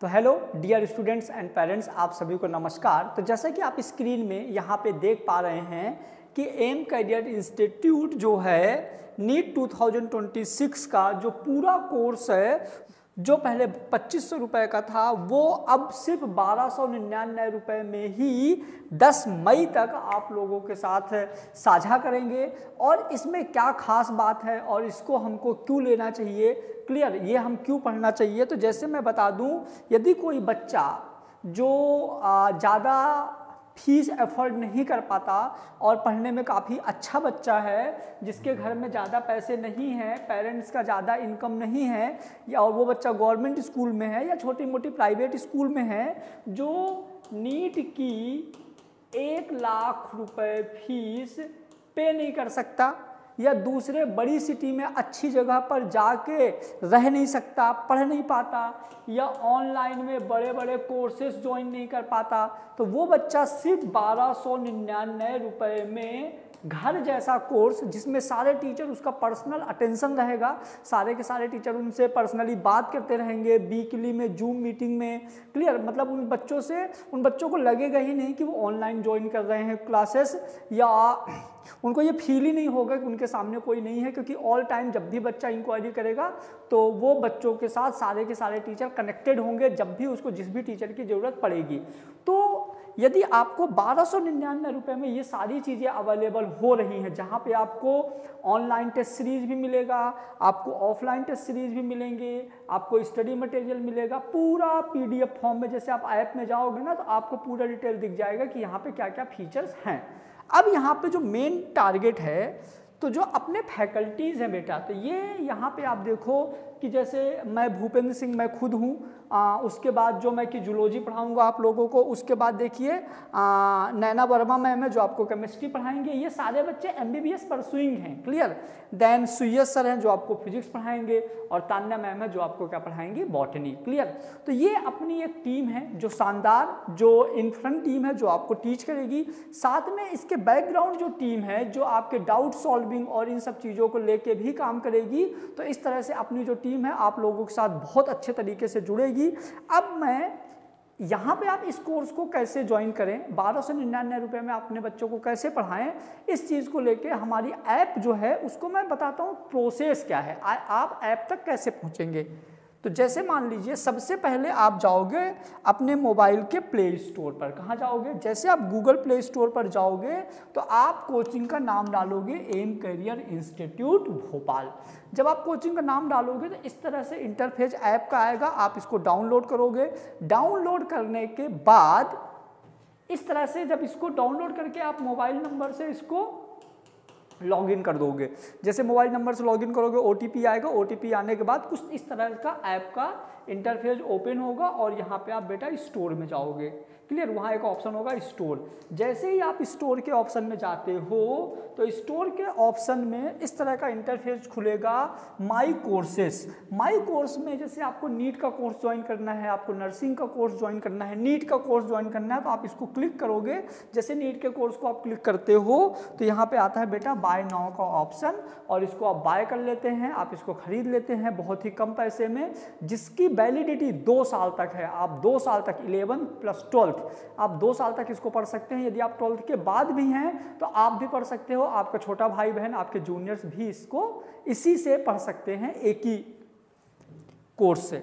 तो hello dear students and parents, आप सभी को नमस्कार। तो जैसा कि आप स्क्रीन में यहाँ पे देख पा रहे हैं कि एम कैरियर इंस्टीट्यूट जो है नीट 2026 का जो पूरा कोर्स है, जो पहले 2500 रुपये का था, वो अब सिर्फ 1299 रुपये में ही 10 मई तक आप लोगों के साथ साझा करेंगे। और इसमें क्या खास बात है और इसको हमको क्यों लेना चाहिए, क्लियर, ये हम क्यों पढ़ना चाहिए। तो जैसे मैं बता दूं, यदि कोई बच्चा जो ज़्यादा फीस एफर्ड नहीं कर पाता और पढ़ने में काफ़ी अच्छा बच्चा है, जिसके घर में ज़्यादा पैसे नहीं हैं, पेरेंट्स का ज़्यादा इनकम नहीं है, या और वो बच्चा गवर्नमेंट स्कूल में है या छोटी मोटी प्राइवेट स्कूल में है, जो नीट की 1 लाख रुपए फीस पे नहीं कर सकता या दूसरे बड़ी सिटी में अच्छी जगह पर जाके रह नहीं सकता, पढ़ नहीं पाता, या ऑनलाइन में बड़े बड़े कोर्सेज ज्वाइन नहीं कर पाता, तो वो बच्चा सिर्फ 1299 रुपये में घर जैसा कोर्स, जिसमें सारे टीचर उसका पर्सनल अटेंशन रहेगा, सारे के सारे टीचर उनसे पर्सनली बात करते रहेंगे, वीकली में जूम मीटिंग में, क्लियर, मतलब उन बच्चों को लगेगा ही नहीं कि वो ऑनलाइन ज्वाइन कर रहे हैं क्लासेस, या उनको ये फील ही नहीं होगा कि उनके सामने कोई नहीं है, क्योंकि ऑल टाइम जब भी बच्चा इंक्वायरी करेगा तो वो बच्चों के साथ सारे के सारे टीचर कनेक्टेड होंगे जब भी उसको जिस भी टीचर की ज़रूरत पड़ेगी। तो यदि आपको 1299 रुपये में ये सारी चीज़ें अवेलेबल हो रही हैं, जहाँ पे आपको ऑनलाइन टेस्ट सीरीज भी मिलेगा, आपको ऑफलाइन टेस्ट सीरीज भी मिलेंगे, आपको स्टडी मटेरियल मिलेगा पूरा PDF फॉर्म में, जैसे आप ऐप में जाओगे ना तो आपको पूरा डिटेल दिख जाएगा कि यहाँ पे क्या क्या फीचर्स हैं। अब यहाँ पे जो मेन टारगेट है, तो जो अपने फैकल्टीज़ हैं बेटा, तो ये यहाँ पे आप देखो कि जैसे मैं भूपेंद्र सिंह, मैं खुद हूँ, उसके बाद जो मैं कि जूलॉजी पढ़ाऊँगा आप लोगों को, उसके बाद देखिए नैना वर्मा मैम है जो आपको केमिस्ट्री पढ़ाएंगे, ये सारे बच्चे MBBS परसुइंग हैं, क्लियर। देन सुयस सर हैं जो आपको फिजिक्स पढ़ाएंगे, और तान्या मैम है जो आपको क्या पढ़ाएंगी, बॉटनी, क्लियर। तो ये अपनी एक टीम है जो शानदार, जो इनफ्रंट टीम है जो आपको टीच करेगी, साथ में इसके बैकग्राउंड जो टीम है जो आपके डाउट सॉल्विंग और इन सब चीज़ों को लेके भी काम करेगी। तो इस तरह से अपनी जो टीम है आप लोगों के साथ बहुत अच्छे तरीके से जुड़ेगी। अब मैं यहाँ पे आप इस कोर्स को कैसे ज्वाइन करें, 1299 रुपये में अपने बच्चों को कैसे पढ़ाएं, इस चीज़ को लेके हमारी ऐप जो है उसको मैं बताता हूँ प्रोसेस क्या है, आप ऐप तक कैसे पहुँचेंगे। तो जैसे मान लीजिए सबसे पहले आप जाओगे अपने मोबाइल के प्ले स्टोर पर। कहाँ जाओगे, जैसे आप गूगल प्ले स्टोर पर जाओगे तो आप कोचिंग का नाम डालोगे एम कैरियर इंस्टीट्यूट भोपाल। जब आप कोचिंग का नाम डालोगे तो इस तरह से इंटरफेस ऐप का आएगा, आप इसको डाउनलोड करोगे। डाउनलोड करने के बाद इस तरह से जब इसको डाउनलोड करके आप मोबाइल नंबर से इसको लॉगिन कर दोगे, जैसे मोबाइल नंबर से लॉगिन करोगे OTP आएगा, OTP आने के बाद कुछ इस तरह का ऐप का इंटरफेस ओपन होगा और यहाँ पे आप बेटा स्टोर में जाओगे, क्लियर। वहाँ एक ऑप्शन होगा स्टोर। जैसे ही आप स्टोर के ऑप्शन में जाते हो तो स्टोर के ऑप्शन में इस तरह का इंटरफेस खुलेगा, माई कोर्सेस। माई कोर्स में जैसे आपको नीट का कोर्स ज्वाइन करना है, आपको नर्सिंग का कोर्स ज्वाइन करना है, नीट का कोर्स ज्वाइन करना है, तो आप इसको क्लिक करोगे। जैसे नीट के कोर्स को आप क्लिक करते हो तो यहाँ पे आता है बेटा बाय नाउ का ऑप्शन, और इसको आप बाय कर लेते हैं, आप इसको खरीद लेते हैं बहुत ही कम पैसे में, जिसकी वैलिडिटी 2 साल तक है। आप 2 साल तक 11 + 12 आप 2 साल तक इसको पढ़ सकते हैं। यदि आप 12th के बाद भी हैं तो आप भी पढ़ सकते हो, आपका छोटा भाई बहन, आपके जूनियर्स भी इसको इसी से पढ़ सकते हैं, एक ही कोर्स से।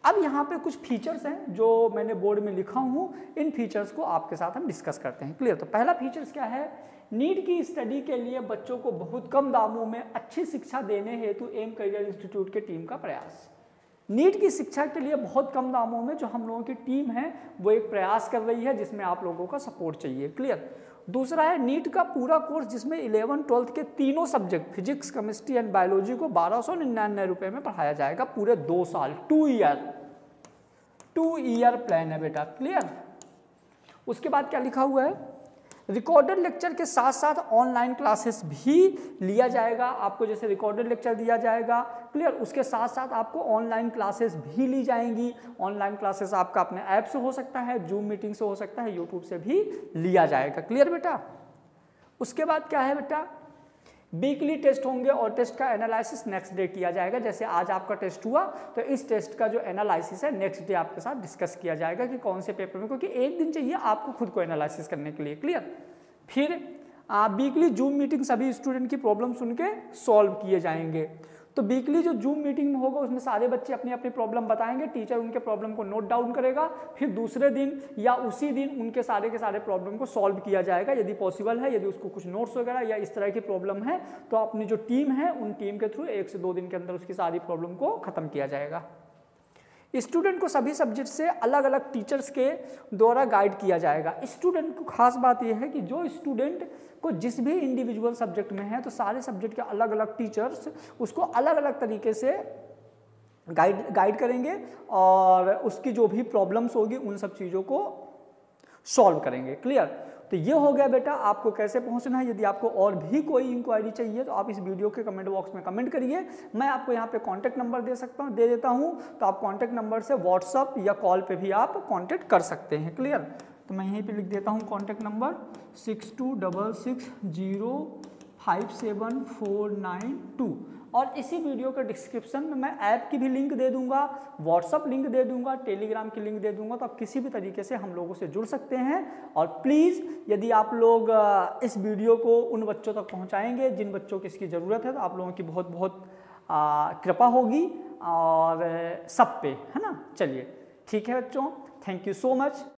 अब यहाँ पे कुछ फीचर्स हैं जो मैंने बोर्ड में लिखा हूँ, इन फीचर्स को आपके साथ हम डिस्कस करते हैं, क्लियर। तो पहला फीचर्स क्या है, नीट की स्टडी के लिए बच्चों को बहुत कम दामों में अच्छी शिक्षा देने हेतु एम कैरियर इंस्टीट्यूट की टीम का प्रयास। नीट की शिक्षा के लिए बहुत कम दामों में जो हम लोगों की टीम है वो एक प्रयास कर रही है, जिसमें आप लोगों का सपोर्ट चाहिए, क्लियर। दूसरा है नीट का पूरा कोर्स, जिसमें 11, 12 के तीनों subject physics, chemistry and biology को 1299 रुपये में पढ़ाया जाएगा पूरे 2 साल, 2 ईयर प्लान है बेटा, क्लियर। उसके बाद क्या लिखा हुआ है, रिकॉर्डेड लेक्चर के साथ साथ ऑनलाइन क्लासेस भी लिया जाएगा। आपको जैसे रिकॉर्डेड लेक्चर दिया जाएगा, क्लियर, उसके साथ साथ आपको ऑनलाइन क्लासेस भी ली जाएंगी। ऑनलाइन क्लासेस आपका अपने ऐप से हो सकता है, जूम मीटिंग से हो सकता है, यूट्यूब से भी लिया जाएगा, क्लियर बेटा। उसके बाद क्या है बेटा, वीकली टेस्ट होंगे और टेस्ट का एनालिसिस नेक्स्ट डे किया जाएगा। जैसे आज आपका टेस्ट हुआ तो इस टेस्ट का जो एनालिसिस है नेक्स्ट डे आपके साथ डिस्कस किया जाएगा कि कौन से पेपर में, क्योंकि एक दिन चाहिए आपको खुद को एनालिसिस करने के लिए। क्लियर। फिर वीकली जूम मीटिंग सभी स्टूडेंट की प्रॉब्लम सुन के सॉल्व किए जाएंगे। तो वीकली जो जूम मीटिंग में होगा उसमें सारे बच्चे अपनी अपनी प्रॉब्लम बताएंगे, टीचर उनके प्रॉब्लम को नोट डाउन करेगा, फिर दूसरे दिन या उसी दिन उनके सारे के सारे प्रॉब्लम को सॉल्व किया जाएगा यदि पॉसिबल है। यदि उसको कुछ नोट्स वगैरह या इस तरह की प्रॉब्लम है तो अपनी जो टीम है उन टीम के थ्रू 1 से 2 दिन के अंदर उसकी सारी प्रॉब्लम को खत्म किया जाएगा। स्टूडेंट को सभी सब्जेक्ट से अलग अलग टीचर्स के द्वारा गाइड किया जाएगा। स्टूडेंट को खास बात यह है कि जो स्टूडेंट को जिस भी इंडिविजुअल सब्जेक्ट में है तो सारे सब्जेक्ट के अलग अलग टीचर्स उसको अलग अलग तरीके से गाइड करेंगे और उसकी जो भी प्रॉब्लम्स होगी उन सब चीज़ों को सॉल्व करेंगे। क्लियर। तो ये हो गया बेटा आपको कैसे पहुंचना है। यदि आपको और भी कोई इंक्वायरी चाहिए तो आप इस वीडियो के कमेंट बॉक्स में कमेंट करिए। मैं आपको यहाँ पे कांटेक्ट नंबर दे देता हूँ, तो आप कांटेक्ट नंबर से व्हाट्सअप या कॉल पे भी आप कांटेक्ट कर सकते हैं। क्लियर। तो मैं यहीं पे लिख देता हूँ कांटेक्ट नंबर 6266057492 और इसी वीडियो के डिस्क्रिप्शन में मैं ऐप की भी लिंक दे दूंगा, व्हाट्सअप लिंक दे दूंगा, टेलीग्राम की लिंक दे दूंगा, तो आप किसी भी तरीके से हम लोगों से जुड़ सकते हैं। और प्लीज़ यदि आप लोग इस वीडियो को उन बच्चों तक पहुंचाएंगे जिन बच्चों को इसकी ज़रूरत है तो आप लोगों की बहुत बहुत कृपा होगी और सब पे, है ना। चलिए ठीक है बच्चों, थैंक यू सो मच।